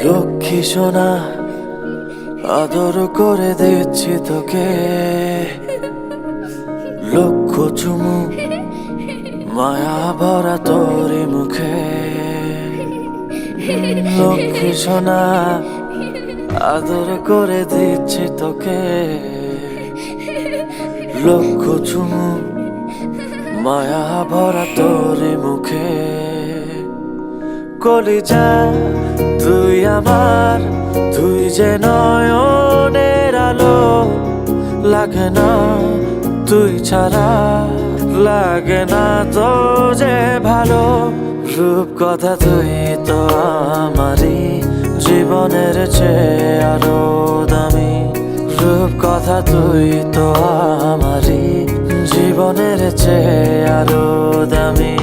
লক্ষ্মী সোনা আদর করে দিচ্ছি তোকে, লক্ষ চুমু মায়া ভরা তোরি মুখে। লক্ষ্মী সোনা আদর করে দিচ্ছি তোকে, লক্ষ চুমু মায়া ভরা তোরি মুখে। কলিজা তুই আমার, তুই যে নয়নের আলো, লাগে না তুই ছাড়া, লাগে না তো যে ভালো। রূপ কথা তুই তো আমারই জীবনের চেয়ে আরো দামি, রূপ কথা তুই তো আমারই জীবনের চেয়ে আরো দামি।